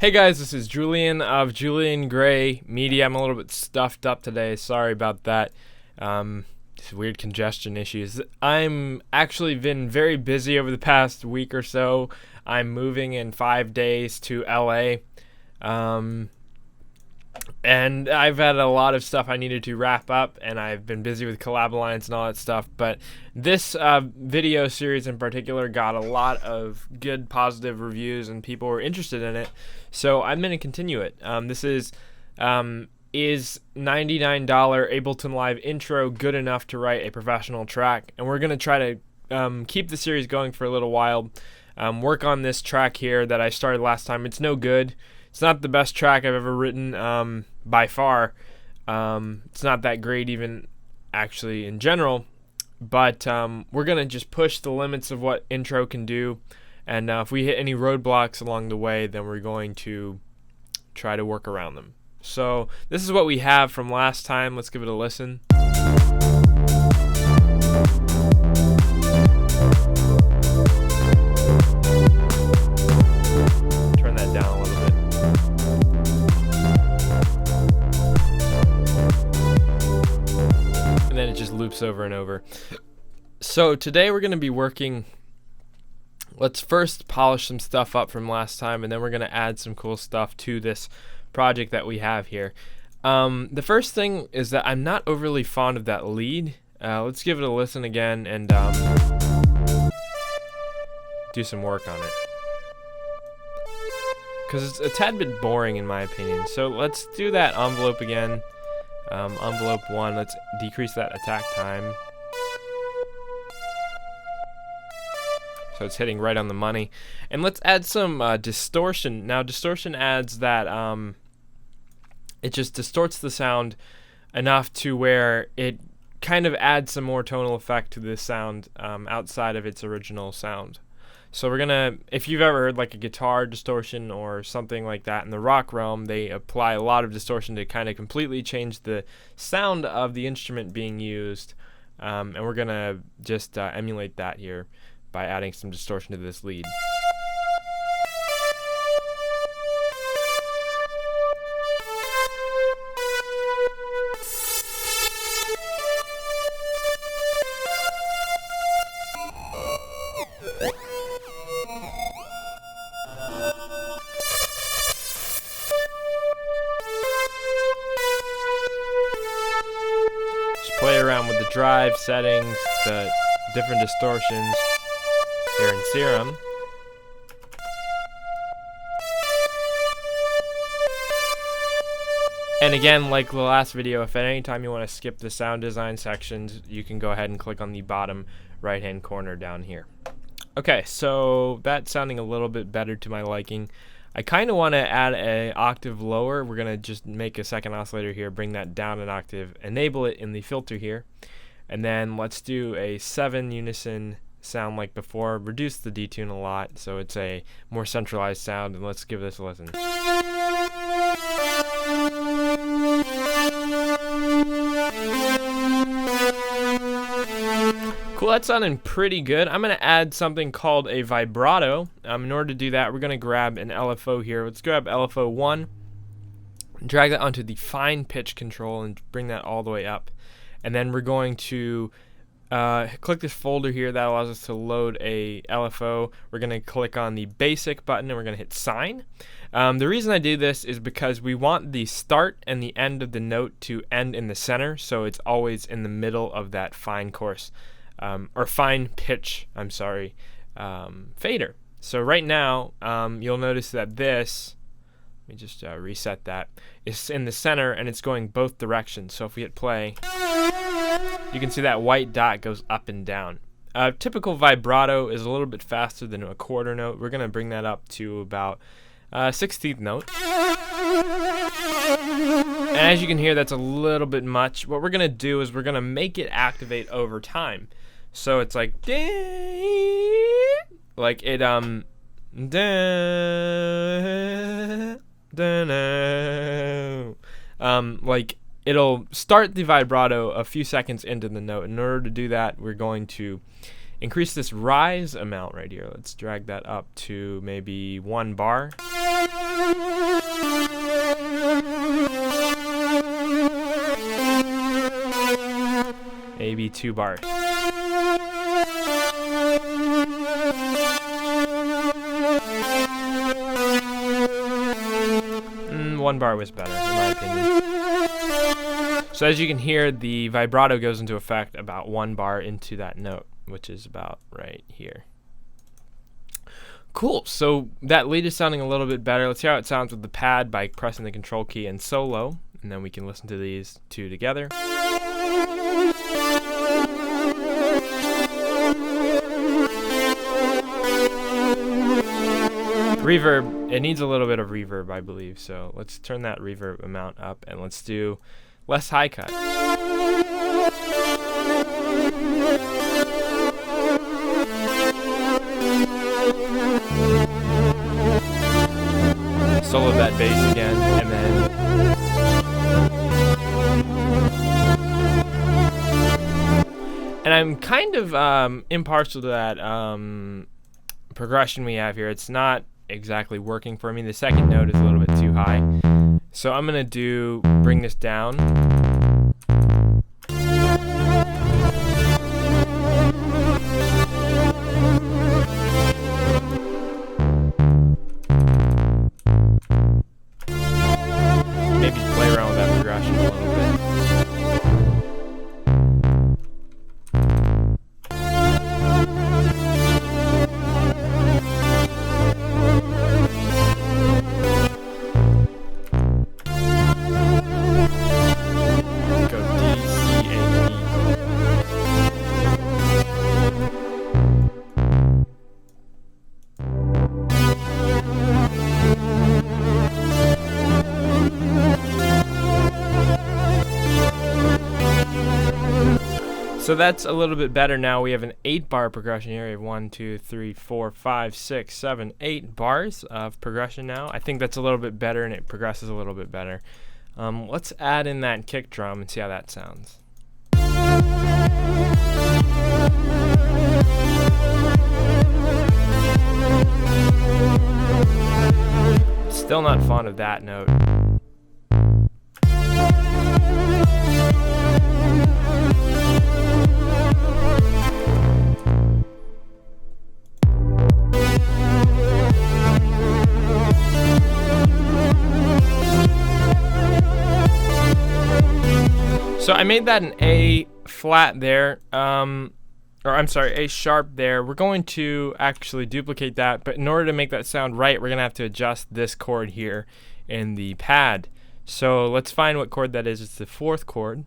Hey guys, this is Julian of Julian Gray Media. I'm a little bit stuffed up today. Sorry about that. Weird congestion issues. I'm actually been very busy over the past week or so. I'm moving in 5 days to LA. And I've had a lot of stuff I needed to wrap up, and I've been busy with Collab Alliance and all that stuff. But this video series in particular got a lot of good positive reviews, and people were interested in it. So I'm going to continue it. This is $99 Ableton Live intro good enough to write a professional track? And we're going to try to keep the series going for a little while. Work on this track here that I started last time. It's no good. It's not the best track I've ever written by far. It's not that great even actually in general, but we're going to just push the limits of what intro can do, and if we hit any roadblocks along the way, then we're going to try to work around them. So this is what we have from last time. Let's give it a listen. Turn that down a little bit. And then it just loops over and over. So today we're going to be working, let's first polish some stuff up from last time, and then we're going to add some cool stuff to this project that we have here. The first thing is that I'm not overly fond of that lead. Let's give it a listen again and do some work on it, because it's a tad bit boring in my opinion. So let's do that envelope again. Envelope 1, let's decrease that attack time. So it's hitting right on the money. And let's add some distortion. Now distortion adds that, it just distorts the sound enough to where it kind of adds some more tonal effect to the sound outside of its original sound. So we're gonna, if you've ever heard like a guitar distortion or something like that in the rock realm, they apply a lot of distortion to kind of completely change the sound of the instrument being used. And we're gonna just emulate that here by adding some distortion to this lead. Play around with the drive settings, the different distortions here in Serum. And again, like the last video, if at any time you want to skip the sound design sections, you can go ahead and click on the bottom right hand corner down here. Okay, so that's sounding a little bit better to my liking. I kind of want to add an octave lower. We're going to just make a second oscillator here, bring that down an octave, enable it in the filter here, and then let's do a 7 unison sound like before, reduce the detune a lot so it's a more centralized sound, and let's give this a listen. Cool, that's sounding pretty good. I'm going to add something called a vibrato. In order to do that, we're going to grab an LFO here. Let's grab LFO 1, drag that onto the fine pitch control and bring that all the way up. And then we're going to click this folder here that allows us to load a LFO. We're going to click on the basic button and we're going to hit sign. The reason I do this is because we want the start and the end of the note to end in the center, so it's always in the middle of that fine course. Or fine pitch, I'm sorry, fader. So right now, you'll notice that this, let me just reset that, is in the center and it's going both directions. So if we hit play, you can see that white dot goes up and down. Typical vibrato is a little bit faster than a quarter note. We're going to bring that up to about 16th note. And as you can hear, that's a little bit much. What we're going to do is we're going to make it activate over time. So it's like it like it'll start the vibrato a few seconds into the note. In order to do that, we're going to increase this rise amount right here. Let's drag that up to maybe 1 bar. Maybe 2 bars. One bar was better, in my opinion. So as you can hear, the vibrato goes into effect about 1 bar into that note, which is about right here. Cool, so that lead is sounding a little bit better. Let's hear how it sounds with the pad by pressing the control key and solo, and then we can listen to these two together. Reverb, it needs a little bit of reverb, I believe, so let's turn that reverb amount up and let's do less high cut. Solo that bass again, and then I'm kind of impartial to that progression we have here. It's not exactly working for me. The second note is a little bit too high, so I'm gonna bring this down. Maybe play around with that progression a little bit. So that's a little bit better now. We have an 8-bar progression here. We have 1, 2, 3, 4, 5, 6, 7, 8 bars of progression now. I think that's a little bit better, and it progresses a little bit better. Let's add in that kick drum and see how that sounds. Still not fond of that note. So I made that an A flat there, or I'm sorry, A sharp there. We're going to actually duplicate that, but in order to make that sound right, we're gonna have to adjust this chord here in the pad. So let's find what chord that is. It's the 4th chord.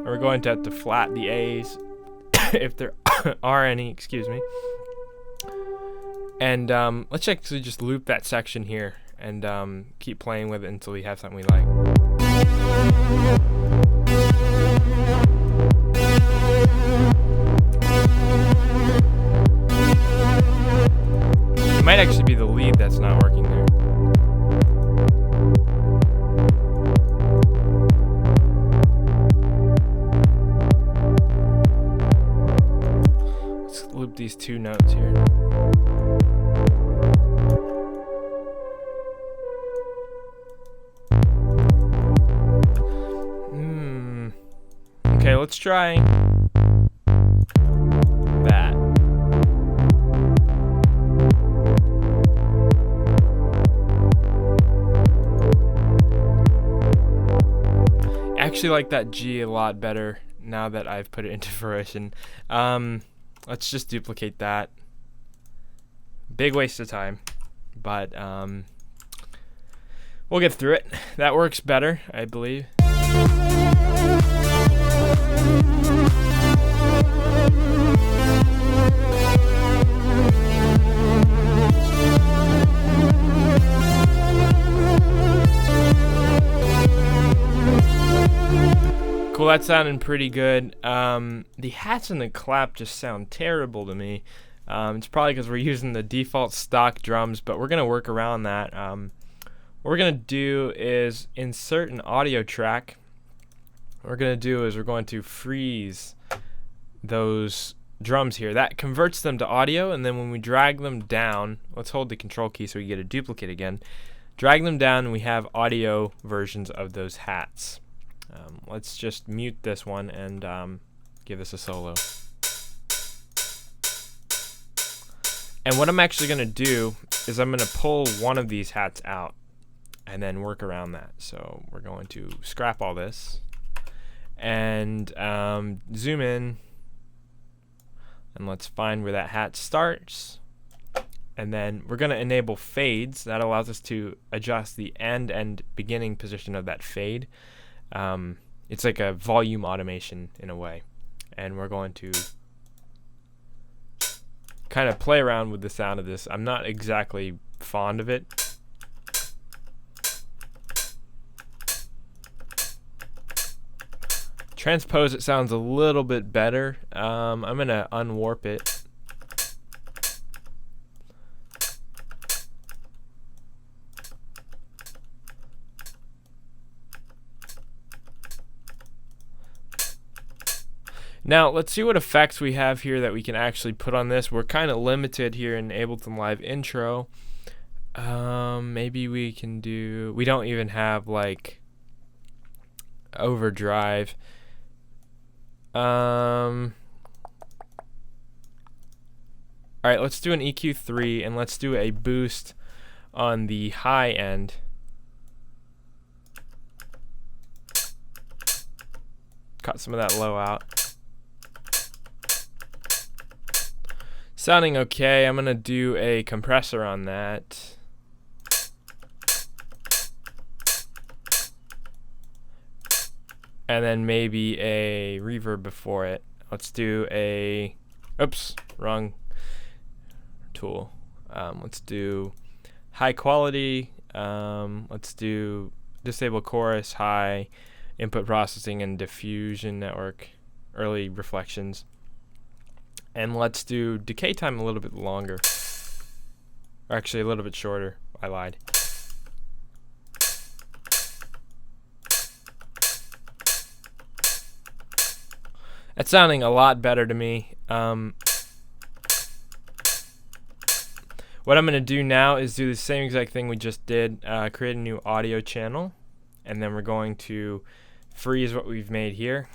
We're going to have to flat the A's, if there are any, excuse me. And let's actually just loop that section here and keep playing with it until we have something we like. It might actually be the lead that's not working there. Let's loop these 2 notes here. Okay, let's try that. I actually like that G a lot better now that I've put it into fruition. Let's just duplicate that. Big waste of time, but we'll get through it. That works better, I believe. Cool, that sounded pretty good. The hats and the clap just sound terrible to me. It's probably because we're using the default stock drums, but we're going to work around that. What we're going to do is insert an audio track. What we're going to do is we're going to freeze those drums here, that converts them to audio, and then when we drag them down, let's hold the control key so we get a duplicate again. Drag them down and we have audio versions of those hats. Let's just mute this one and give this a solo. And what I'm actually going to do is I'm going to pull one of these hats out and then work around that. So we're going to scrap all this and zoom in, and let's find where that hat starts. And then we're going to enable fades. That allows us to adjust the end and beginning position of that fade. It's like a volume automation in a way. And we're going to kind of play around with the sound of this. I'm not exactly fond of it. Transpose it sounds a little bit better. I'm going to unwarp it. Now, let's see what effects we have here that we can actually put on this. We're kind of limited here in Ableton Live Intro. Maybe we can do... We don't even have, like, overdrive. Alright, let's do an EQ3, and let's do a boost on the high end. Cut some of that low out. Sounding okay. I'm going to do a compressor on that. And then maybe a reverb before it. Let's do a... Oops, wrong tool. Let's do high quality. Let's do disable chorus, high input processing and diffusion network, early reflections. And let's do decay time a little bit longer. Or actually a little bit shorter. I lied. That's sounding a lot better to me. What I'm going to do now is do the same exact thing we just did. Create a new audio channel. And then we're going to freeze what we've made here.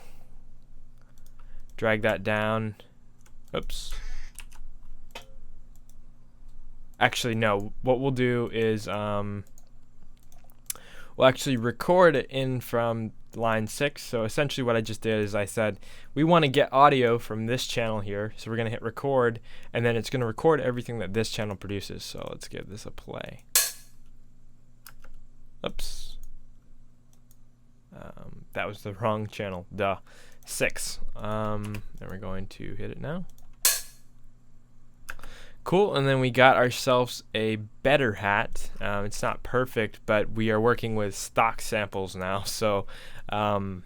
Drag that down. Oops. Actually, no. What we'll do is we'll actually record it in from line 6. So essentially what I just did is I said we want to get audio from this channel here. So we're going to hit record, and then it's going to record everything that this channel produces. So let's give this a play. Oops. That was the wrong channel. Duh. 6. Then we're going to hit it now. Cool, and then we got ourselves a better hat. It's not perfect, but we are working with stock samples now, so you're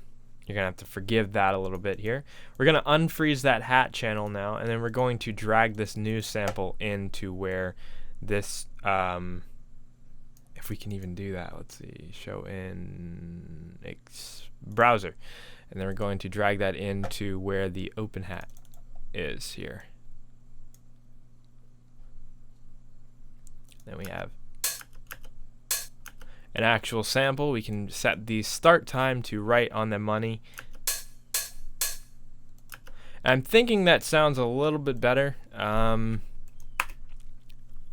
gonna have to forgive that a little bit here. We're gonna unfreeze that hat channel now, and then we're going to drag this new sample into where this, if we can even do that, let's see, show in browser, and then we're going to drag that into where the open hat is here. Then we have an actual sample. We can set the start time to right on the money. I'm thinking that sounds a little bit better. Again,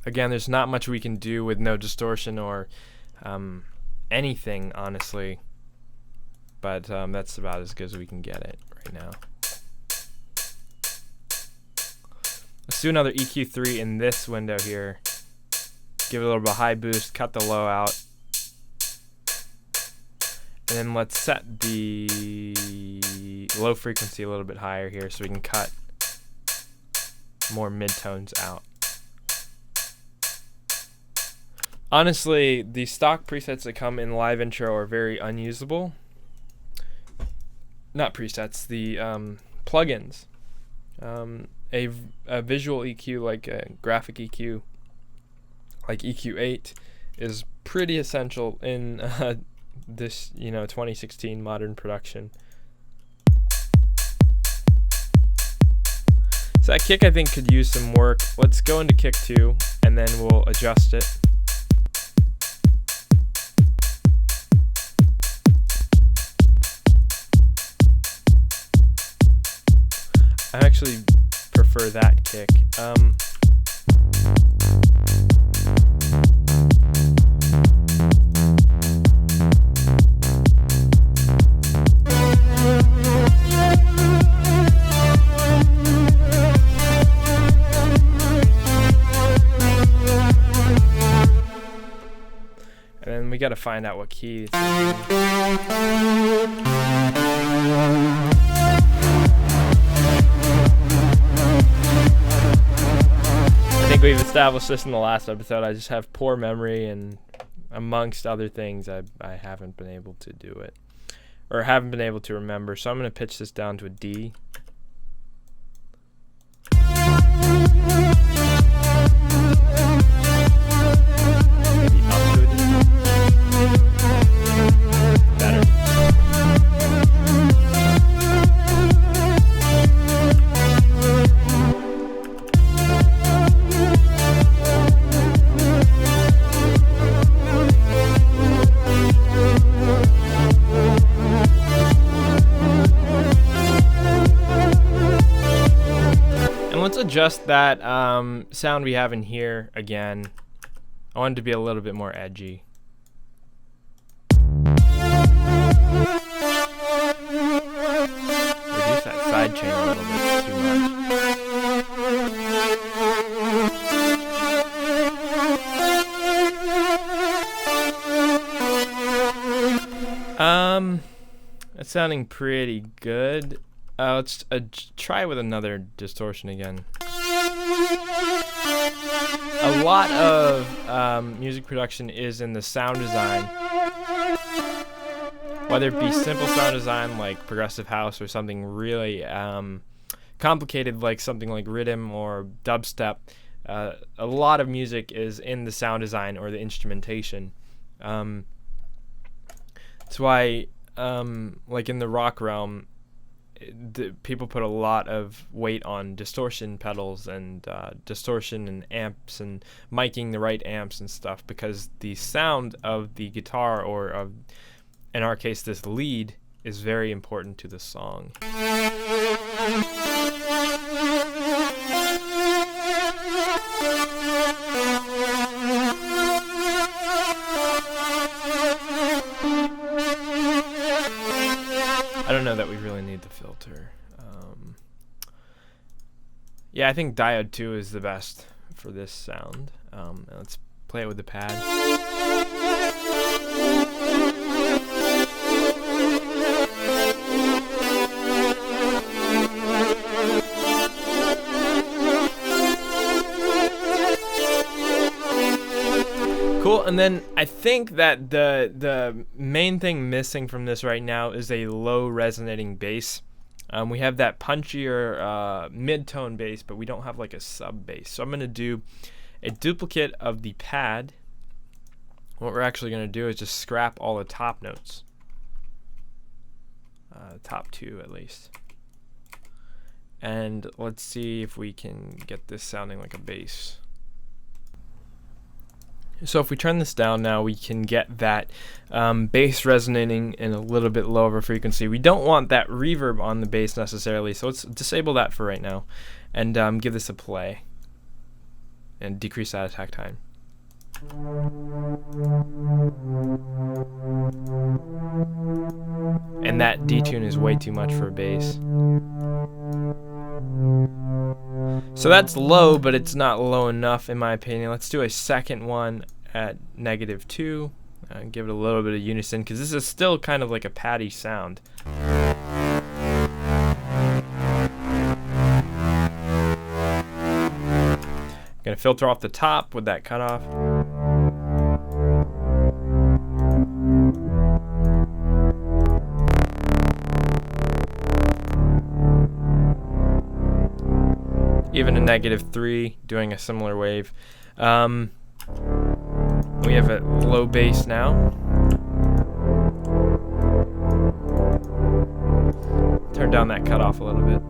there's not much we can do with no distortion or anything, honestly. But that's about as good as we can get it right now. Let's do another EQ3 in this window here. Give it a little bit of high boost, cut the low out. And then let's set the low frequency a little bit higher here so we can cut more midtones out. Honestly, the stock presets that come in Live Intro are very unusable. Not presets, the plugins. A visual EQ like a graphic EQ, like EQ8, is pretty essential in this, 2016 modern production. So that kick I think could use some work. Let's go into kick 2 and then we'll adjust it. I actually prefer that kick. And then we got to find out what key it's in. I think we've established this in the last episode. I just have poor memory, and amongst other things, I haven't been able to do it, or haven't been able to remember. So I'm going to pitch this down to a D. Maybe up to a D. Better. Let's adjust that sound we have in here again. I want it to be a little bit more edgy. Reduce that side chain a little bit too much. That's sounding pretty good. Let's try with another distortion again. A lot of music production is in the sound design, whether it be simple sound design like progressive house or something really complicated like something like rhythm or dubstep. A lot of music is in the sound design or the instrumentation. That's why, like in the rock realm, people put a lot of weight on distortion pedals and distortion and amps and miking the right amps and stuff, because the sound of the guitar, or of, in our case, this lead, is very important to the song. I don't know that we really need the filter. Yeah, I think diode 2 is the best for this sound. Let's play it with the pad. Cool, and then I think that the main thing missing from this right now is a low resonating bass. We have that punchier mid-tone bass, but we don't have like a sub bass. So I'm going to do a duplicate of the pad. What we're actually going to do is just scrap all the top notes. Top 2 at least. And let's see if we can get this sounding like a bass. So if we turn this down now, we can get that bass resonating in a little bit lower frequency. We don't want that reverb on the bass necessarily, so let's disable that for right now and give this a play and decrease that attack time. And that detune is way too much for a bass. So that's low, but it's not low enough in my opinion. Let's do a second one at -2 and give it a little bit of unison, because this is still kind of like a paddy sound. Gonna filter off the top with that cutoff. Even a -3, doing a similar wave. We have a low bass now. Turn down that cutoff a little bit.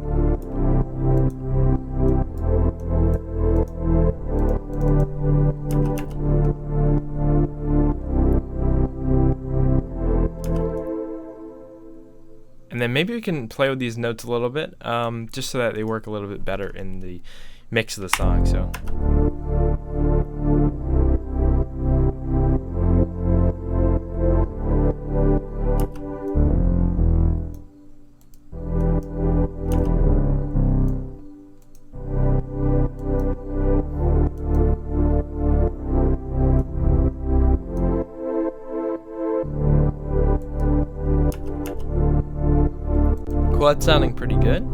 And then maybe we can play with these notes a little bit, just so that they work a little bit better in the mix of the song. So. Well, that's sounding pretty good.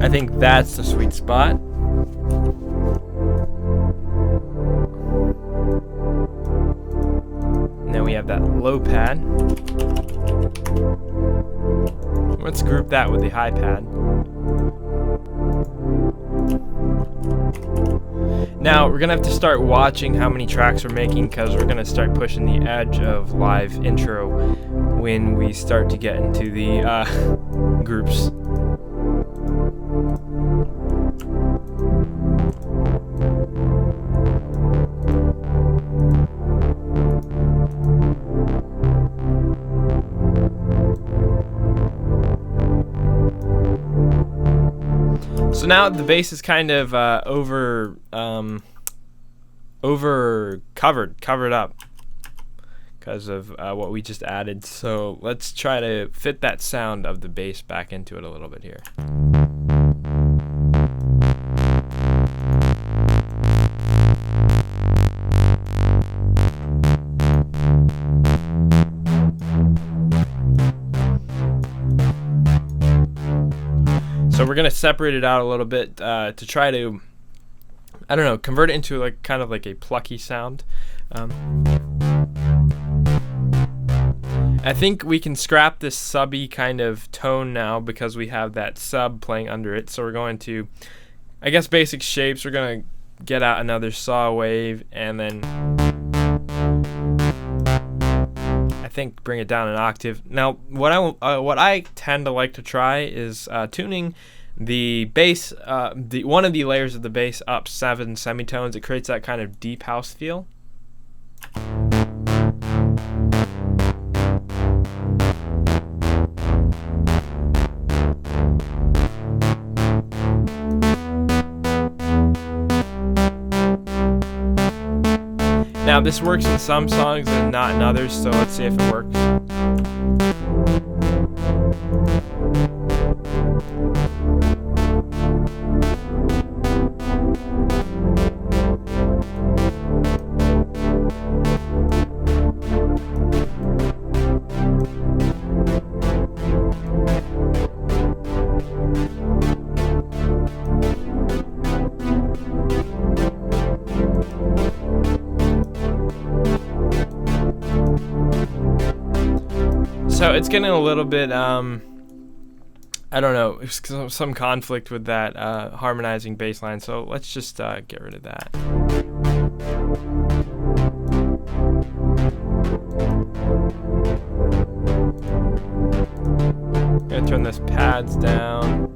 I think that's the sweet spot. Now we have that low pad. Let's group that with the high pad. Now we're gonna have to start watching how many tracks we're making, because we're gonna start pushing the edge of live intro when we start to get into the groups. So now the bass is kind of covered up because of what we just added. So let's try to fit that sound of the bass back into it a little bit here. So we're gonna separate it out a little bit to try to, I don't know, convert it into like kind of like a plucky sound. I think we can scrap this subby kind of tone now because we have that sub playing under it. So we're going to, I guess, basic shapes. We're gonna get out another saw wave and then I think bring it down an octave. Now, what I tend to like to try is tuning the bass, one of the layers of the bass up 7 semitones. It creates that kind of deep house feel. Now this works in some songs and not in others, so let's see if it works. So it's getting a little bit, I don't know, some conflict with that harmonizing bass line, so let's just get rid of that. I'm gonna turn this pads down.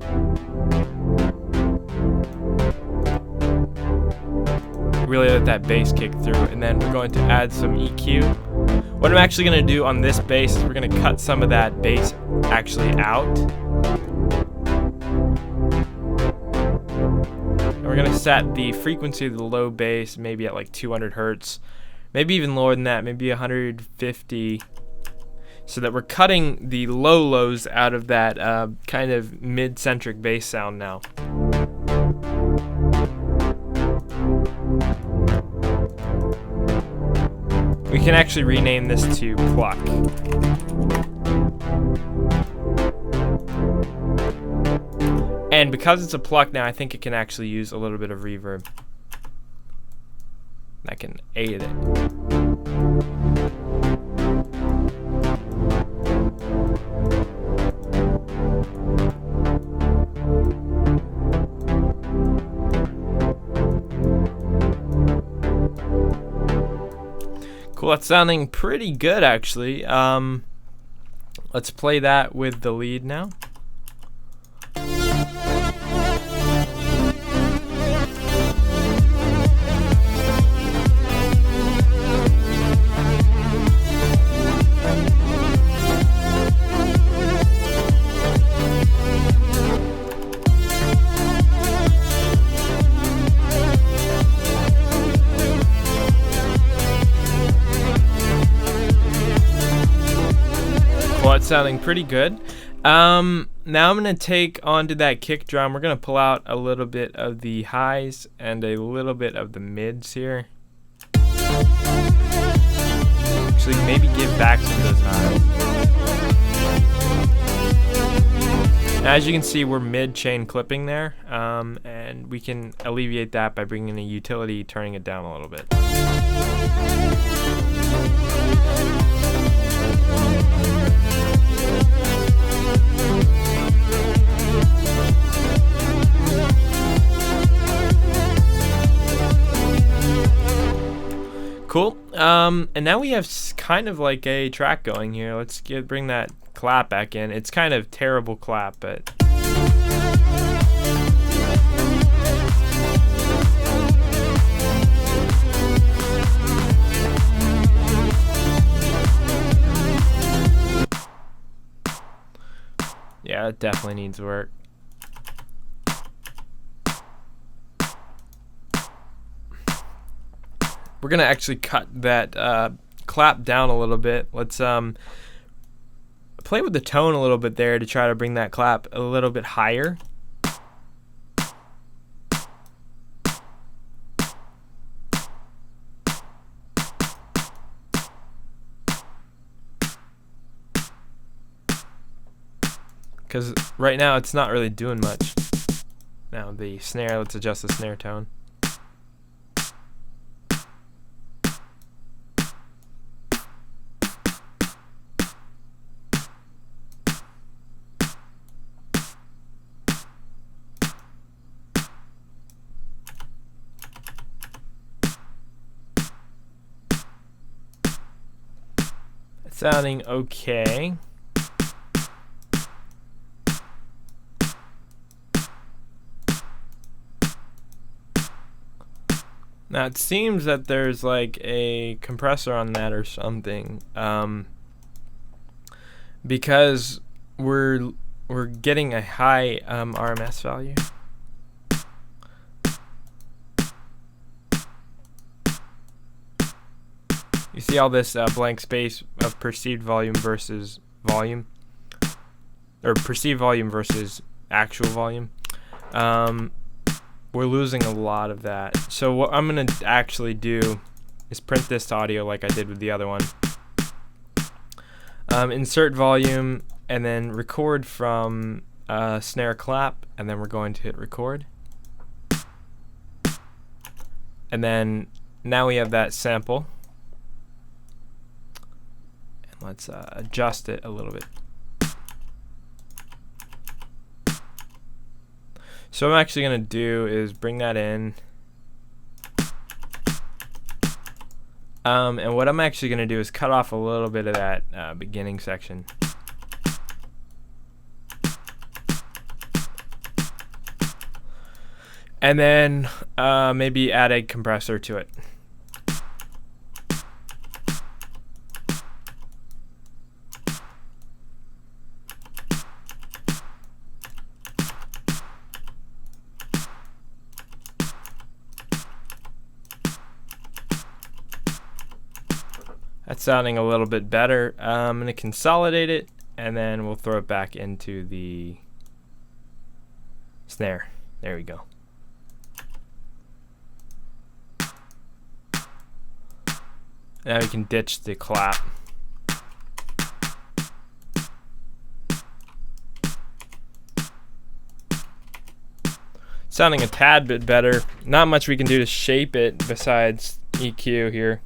Really let that bass kick through, and then we're going to add some EQ. What I'm actually going to do on this bass is we're going to cut some of that bass actually out. And we're going to set the frequency of the low bass maybe at like 200 hertz, maybe even lower than that, maybe 150, so that we're cutting the low lows out of that kind of mid-centric bass sound now. We can actually rename this to pluck. And because it's a pluck now, I think it can actually use a little bit of reverb. That can aid it. Cool, that's sounding pretty good actually. Let's play that with the lead now. Well, it's sounding pretty good. Now I'm gonna take onto that kick drum. We're gonna pull out a little bit of the highs and a little bit of the mids here. Actually, maybe give back some of those highs. Now, as you can see, we're mid-chain clipping there, and we can alleviate that by bringing in a utility, turning it down a little bit. Cool. And now we have kind of like a track going here. Let's bring that clap back in. It's kind of terrible clap, but yeah, it definitely needs work. We're gonna actually cut that clap down a little bit. Let's play with the tone a little bit there to try to bring that clap a little bit higher. Because right now it's not really doing much. Now the snare, let's adjust the snare tone. Sounding okay. Now it seems that there's like a compressor on that or something, because we're getting a high RMS value. You see all this blank space of perceived volume versus volume, or perceived volume versus actual volume. We're losing a lot of that. So what I'm going to actually do is print this to audio like I did with the other one. Insert volume and then record from snare clap, and then we're going to hit record. And then now we have that sample. Let's adjust it a little bit. So what I'm actually going to do is bring that in. And what I'm actually going to do is cut off a little bit of that beginning section. And then maybe add a compressor to it. That's sounding a little bit better. I'm going to consolidate it, and then we'll throw it back into the snare. There we go. Now we can ditch the clap. Sounding a tad bit better. Not much we can do to shape it besides EQ here.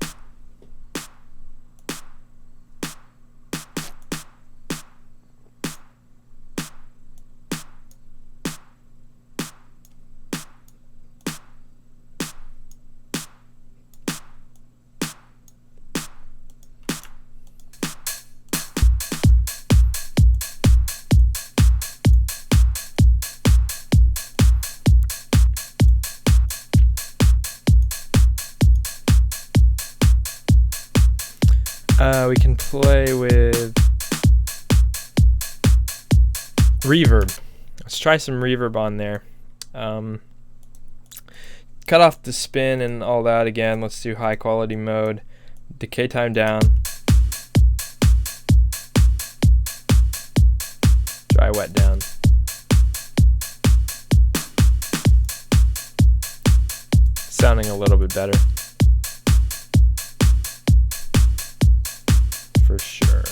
We can play with reverb. Let's try some reverb on there. Cut off the spin and all that again. Let's do high quality mode. Decay time down. Dry wet down. Sounding a little bit better. For sure.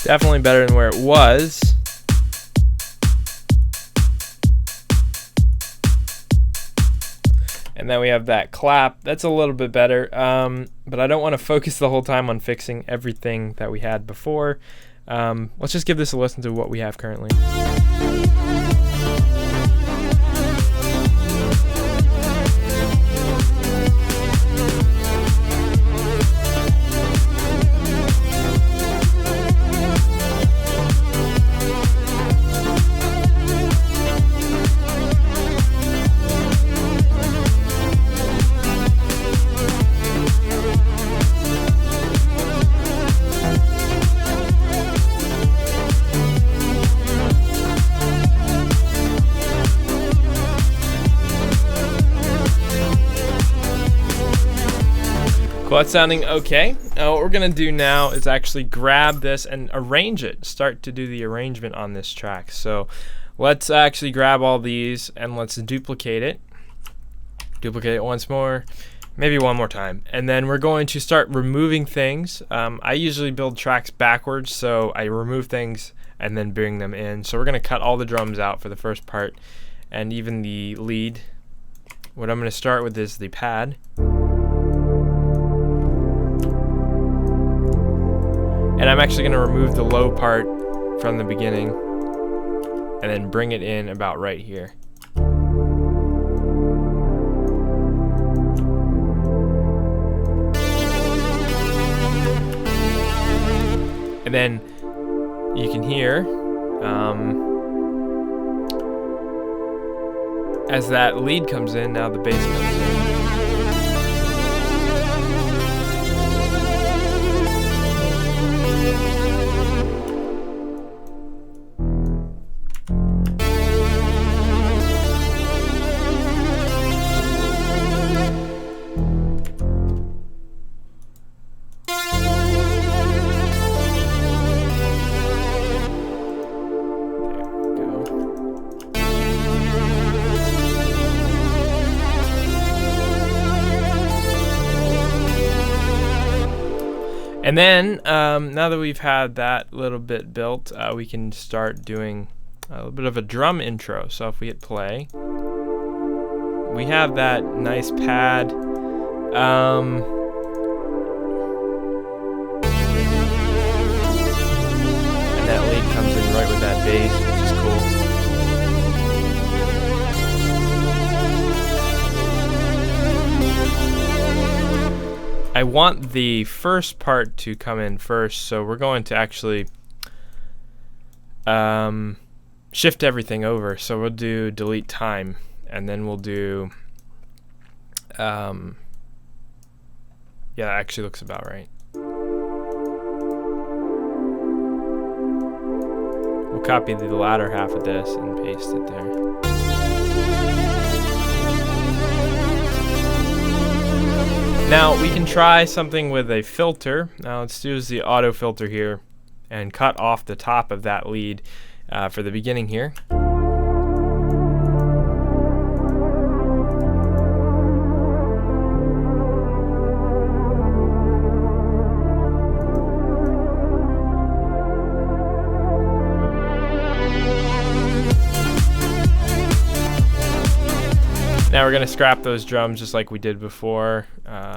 Definitely better than where it was. And then we have that clap. That's a little bit better, but I don't want to focus the whole time on fixing everything that we had before. Let's just give this a listen to what we have currently. Well, it's sounding okay. What we're gonna do now is actually grab this and arrange it. Start to do the arrangement on this track. So let's actually grab all these and let's duplicate it. Duplicate it once more, maybe one more time. And then we're going to start removing things. I usually build tracks backwards, so I remove things and then bring them in. So we're gonna cut all the drums out for the first part and even the lead. What I'm gonna start with is the pad. And I'm actually going to remove the low part from the beginning and then bring it in about right here. And then you can hear as that lead comes in, now the bass comes in. And then, now that we've had that little bit built, we can start doing a little bit of a drum intro. So if we hit play, we have that nice pad. And that lead comes in right with that bass, which is cool. I want the first part to come in first, so we're going to actually shift everything over. So we'll do delete time, and then we'll do yeah, that actually looks about right. We'll copy the latter half of this and paste it there. Now we can try something with a filter. Now let's use the auto filter here and cut off the top of that lead for the beginning here. Now we're going to scrap those drums just like we did before,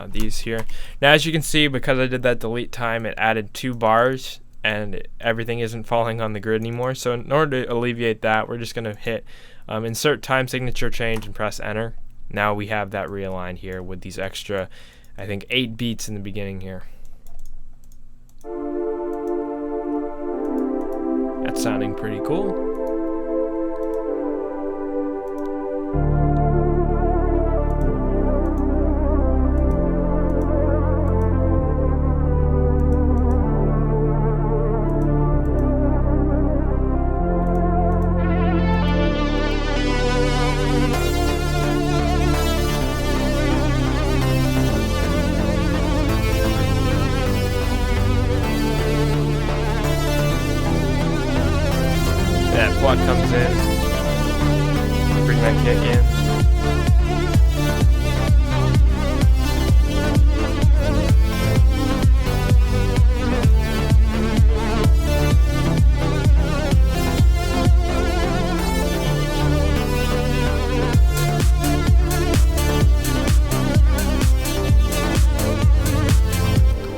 these here. Now as you can see, because I did that delete time, it added 2 bars and everything isn't falling on the grid anymore. So in order to alleviate that, we're just going to hit insert time signature change and press enter. Now we have that realigned here with these extra, I think 8 beats in the beginning here. That's sounding pretty cool. pluck comes in. Bring that kick in.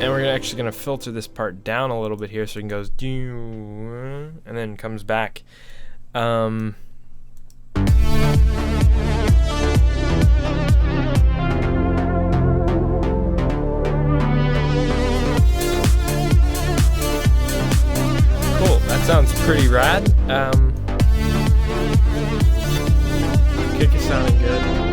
And we're actually going to filter this part down a little bit here so it goes and then comes back. Cool, that sounds pretty rad. Kick is sounding good.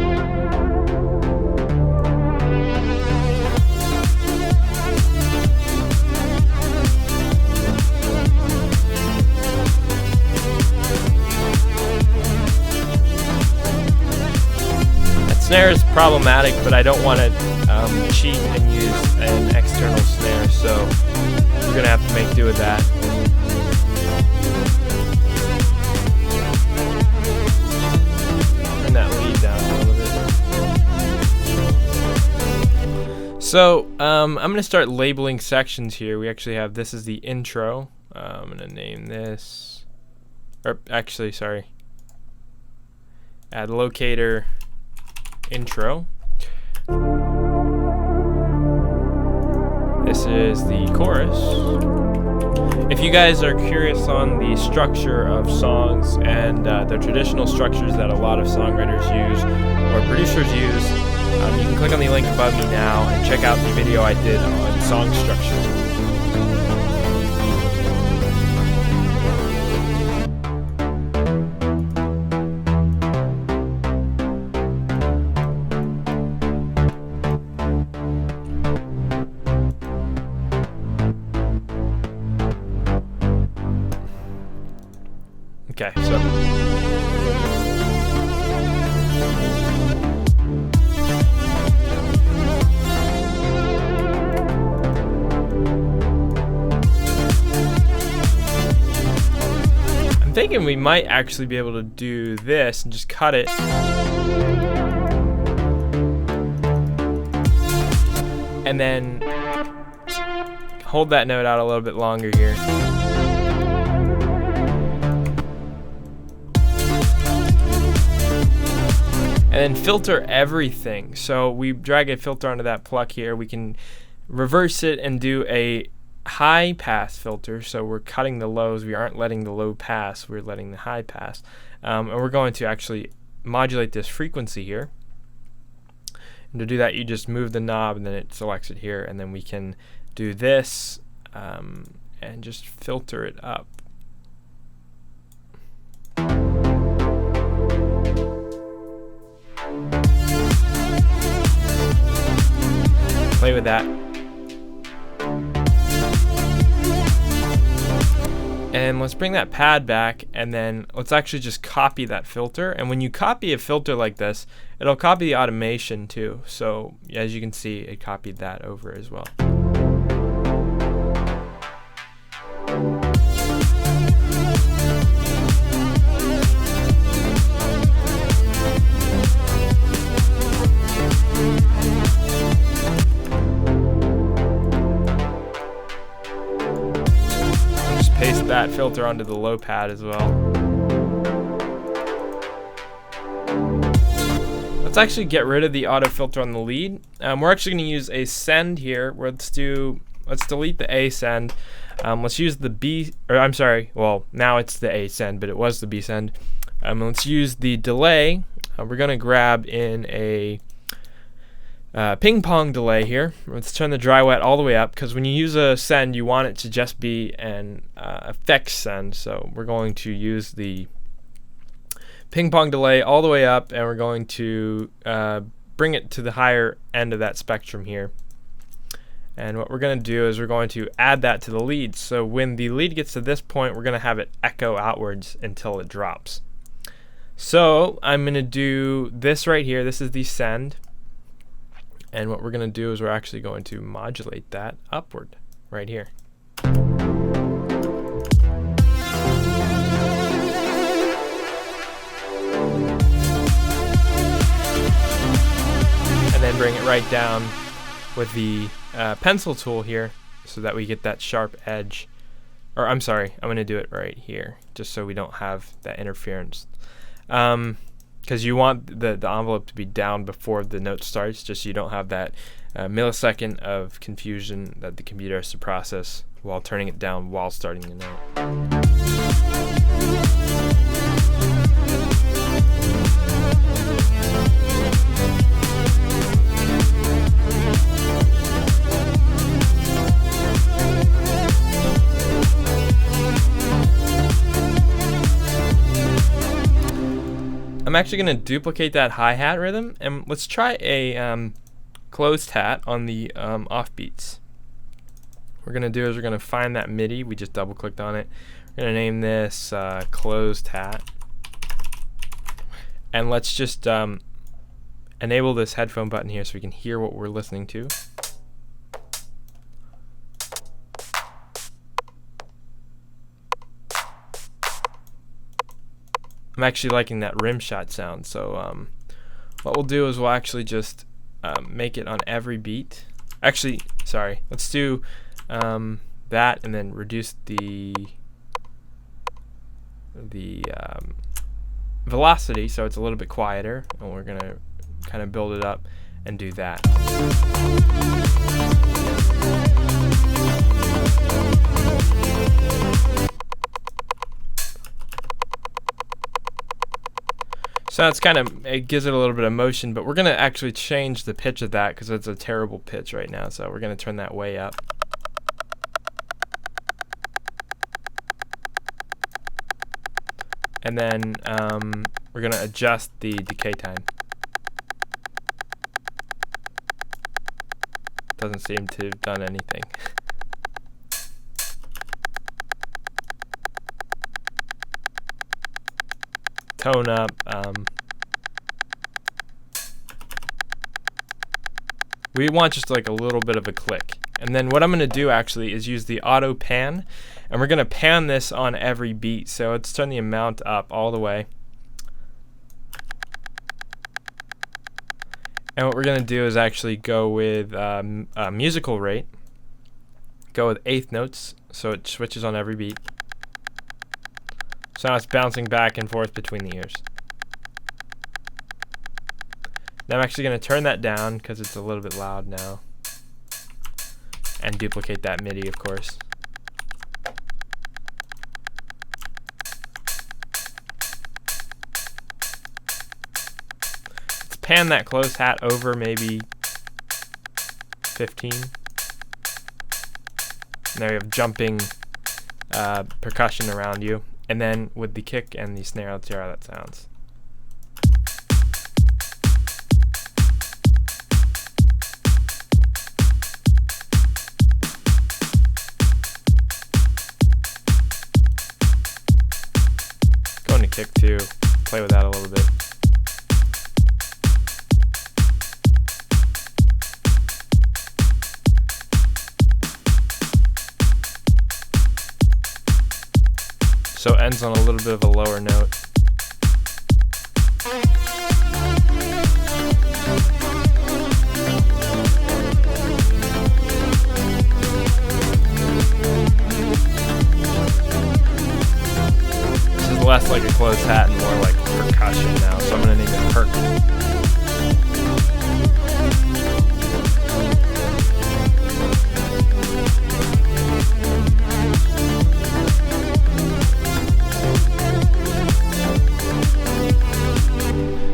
Snare is problematic, but I don't want to cheat and use an external snare, so we're going to have to make do with that. Turn that lead down a little bit. So I'm going to start labeling sections here. We actually have, this is the intro. I'm going to name this, or actually, sorry, add locator intro. This is the chorus. If you guys are curious on the structure of songs and the traditional structures that a lot of songwriters use or producers use, you can click on the link above me now and check out the video I did on song structure. Okay, so I'm thinking we might actually be able to do this and just cut it. And then hold that note out a little bit longer here. And then filter everything. So we drag a filter onto that pluck here. We can reverse it and do a high pass filter. So we're cutting the lows. We aren't letting the low pass. We're letting the high pass. And we're going to actually modulate this frequency here. And to do that, you just move the knob and then it selects it here. And then we can do this and just filter it up. Play with that. And let's bring that pad back, and then let's actually just copy that filter. And when you copy a filter like this, it'll copy the automation too. So as you can see, it copied that over as well. Paste that filter onto the low pad as well. Let's actually get rid of the auto filter on the lead. We're actually going to use a send here. Let's delete the A send. Let's use the B, or I'm sorry, well now it's the A send, but it was the B send. Let's use the delay. We're going to grab in a ping pong delay here. Let's turn the dry wet all the way up, because when you use a send, you want it to just be an effects send. So we're going to use the ping pong delay all the way up, and we're going to bring it to the higher end of that spectrum here. And what we're going to do is we're going to add that to the lead. So when the lead gets to this point, we're going to have it echo outwards until it drops. So I'm going to do this right here. This is the send. And what we're going to do is we're actually going to modulate that upward right here. right down with the pencil tool here so that we get that sharp edge. Or I'm sorry, I'm going to do it right here just so we don't have that interference. Because you want the envelope to be down before the note starts, just so you don't have that millisecond of confusion that the computer has to process while turning it down while starting the note. I'm actually going to duplicate that hi-hat rhythm, and let's try a closed hat on the offbeats. What we're going to do is we're going to find that MIDI. We just double clicked on it. We're going to name this closed hat, and let's just enable this headphone button here so we can hear what we're listening to. I'm actually liking that rim shot sound, so what we'll do is we'll actually just make it on every beat. Actually, sorry, let's do that and then reduce the velocity so it's a little bit quieter, and we're gonna kind of build it up and do that. So that's kind of, it gives it a little bit of motion, but we're going to actually change the pitch of that because it's a terrible pitch right now, so we're going to turn that way up. And then we're going to adjust the decay time. Doesn't seem to have done anything. Tone up. We want just like a little bit of a click. And then what I'm going to do actually is use the auto pan, and we're going to pan this on every beat. So let's turn the amount up all the way. And what we're going to do is actually go with musical rate. Go with eighth notes, so it switches on every beat. So now it's bouncing back and forth between the ears. Now I'm actually going to turn that down because it's a little bit loud now. And duplicate that MIDI, of course. Let's pan that closed hat over maybe 15. And there you have jumping percussion around you. And then with the kick and the snare, let's hear how that sounds. Go into kick too, play with that a little bit. So it ends on a little bit of a lower note. This is less like a closed hat and more like percussion now, so I'm going to name it perk.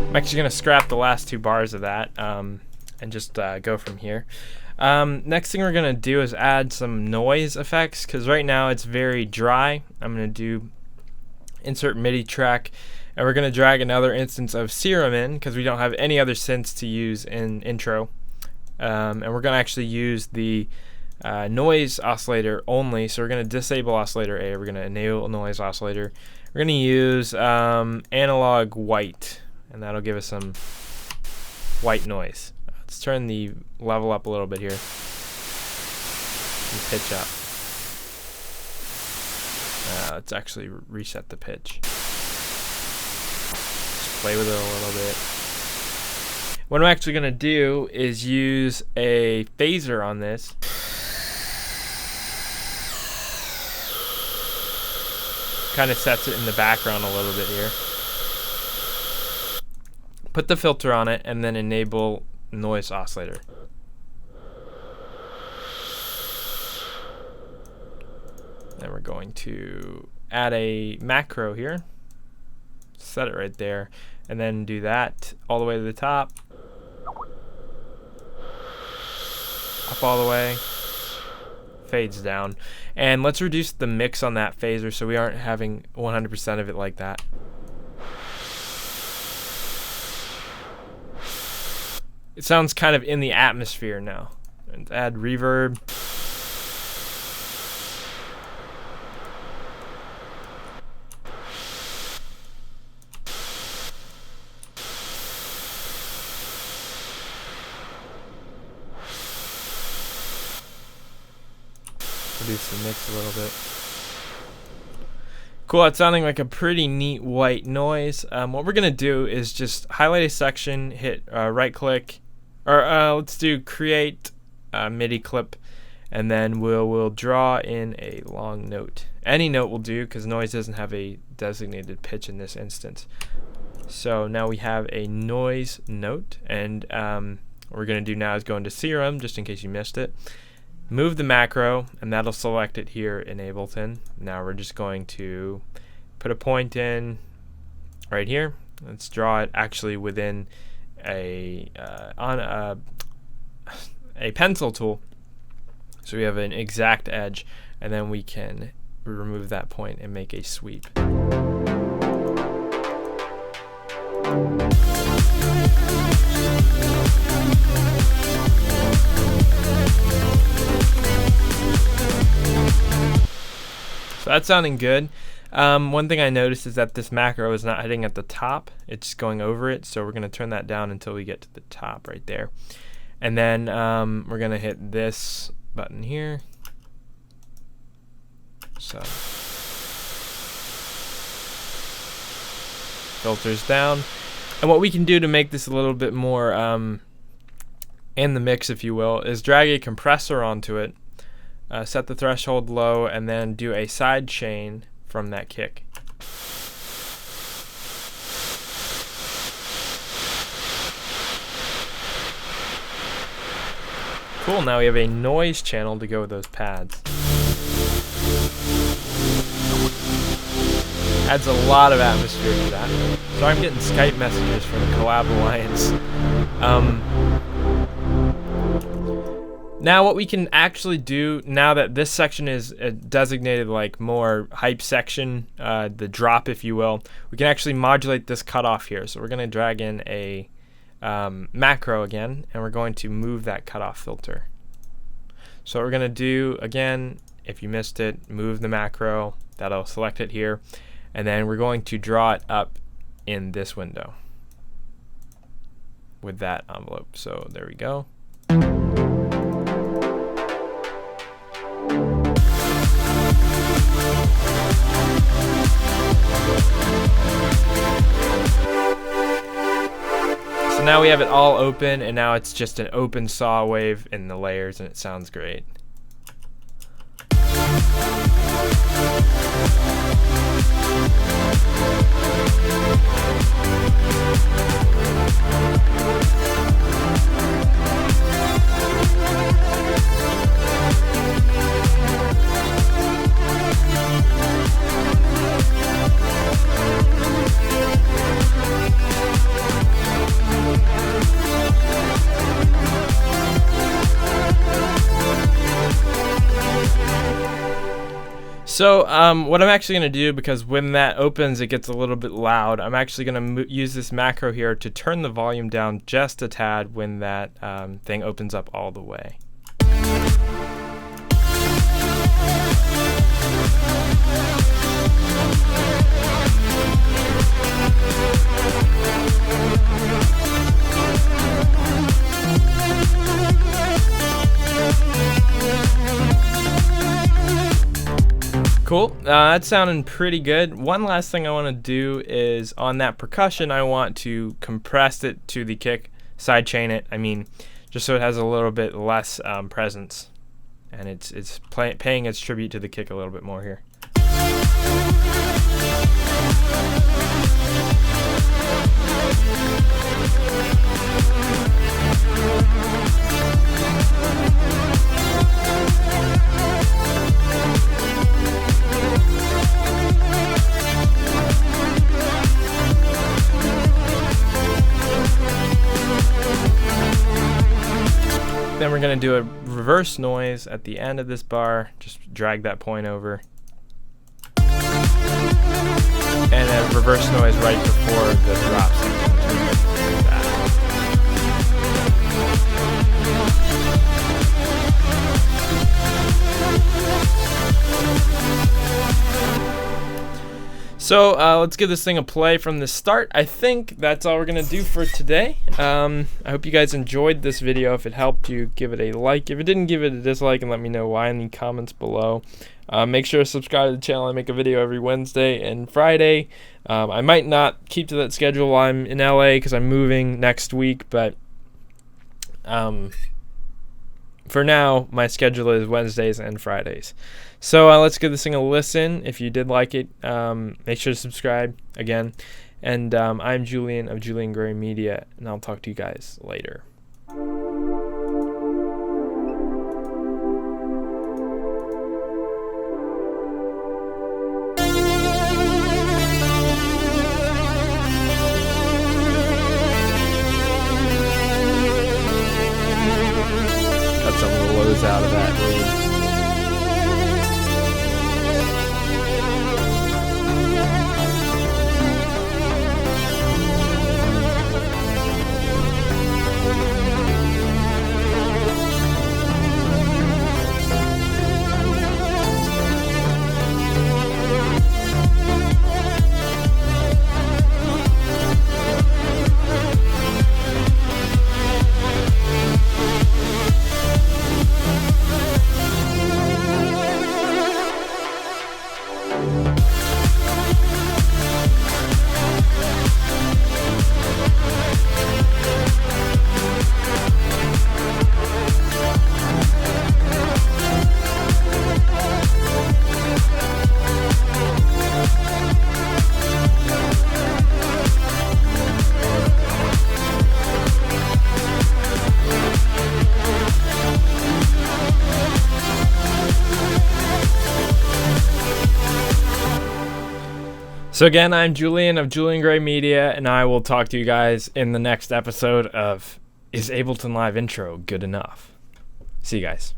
I'm actually going to scrap the last two bars of that and just go from here. Next thing we're going to do is add some noise effects, because right now it's very dry. I'm going to do insert MIDI track, and we're going to drag another instance of Serum in because we don't have any other synths to use in intro. And we're going to actually use the noise oscillator only. So we're going to disable oscillator A. We're going to enable noise oscillator. We're going to use analog white, and that'll give us some white noise. Let's turn the level up a little bit here and pitch up. Let's actually reset the pitch. Just play with it a little bit. What I'm actually going to do is use a phaser on this. Kind of sets it in the background a little bit here. Put the filter on it and then enable noise oscillator. Then we're going to add a macro here. Set it right there. And then do that all the way to the top. Up all the way. Fades down. And let's reduce the mix on that phaser so we aren't having 100% of it like that. It sounds kind of in the atmosphere now. And add reverb. Reduce the mix a little bit. Cool, it's sounding like a pretty neat white noise. What we're gonna do is just highlight a section, hit right click, or let's do create MIDI clip, and then we'll draw in a long note. Any note will do because noise doesn't have a designated pitch in this instance. So now we have a noise note, and what we're gonna do now is go into Serum, just in case you missed it. Move the macro, and that'll select it here in Ableton. Now we're just going to put a point in right here. Let's draw it actually within a pencil tool, so we have an exact edge, and then we can remove that point and make a sweep. So that's sounding good. One thing I noticed is that this macro is not hitting at the top, it's going over it, so we're going to turn that down until we get to the top right there. And then we're going to hit this button here. So filters down. And what we can do to make this a little bit more in the mix, if you will, is drag a compressor onto it. Set the threshold low, and then do a side chain from that kick. Cool, now we have a noise channel to go with those pads. Adds a lot of atmosphere to that. So I'm getting Skype messages from the Collab Alliance. Now what we can actually do, now that this section is designated like more hype section, the drop if you will, we can actually modulate this cutoff here. So we're going to drag in a macro again, and we're going to move that cutoff filter. So what we're going to do, again, if you missed it, move the macro, that'll select it here, and then we're going to draw it up in this window with that envelope. So there we go. So now we have it all open, and now it's just an open saw wave in the layers, and it sounds great. So what I'm actually going to do, because when that opens it gets a little bit loud, I'm actually going to use this macro here to turn the volume down just a tad when that thing opens up all the way. Cool, that's sounding pretty good. One last thing I want to do is on that percussion, I want to compress it to the kick sidechain it. I mean, just so it has a little bit less presence, and it's paying its tribute to the kick a little bit more here. Then we're going to do a reverse noise at the end of this bar. Just drag that point over. And a reverse noise right before the drop section. Like that. So let's give this thing a play from the start. I think that's all we're going to do for today. I hope you guys enjoyed this video. If it helped you, give it a like. If it didn't, give it a dislike and let me know why in the comments below. Make sure to subscribe to the channel. I make a video every Wednesday and Friday. I might not keep to that schedule while I'm in LA because I'm moving next week, but for now, my schedule is Wednesdays and Fridays. So let's give this thing a listen. If you did like it, make sure to subscribe again. And I'm Julian of Julian Gray Media, and I'll talk to you guys later. Cut some of the lows out of that lead. So again, I'm Julian of Julian Gray Media, and I will talk to you guys in the next episode of Is Ableton Live Intro Good Enough? See you guys.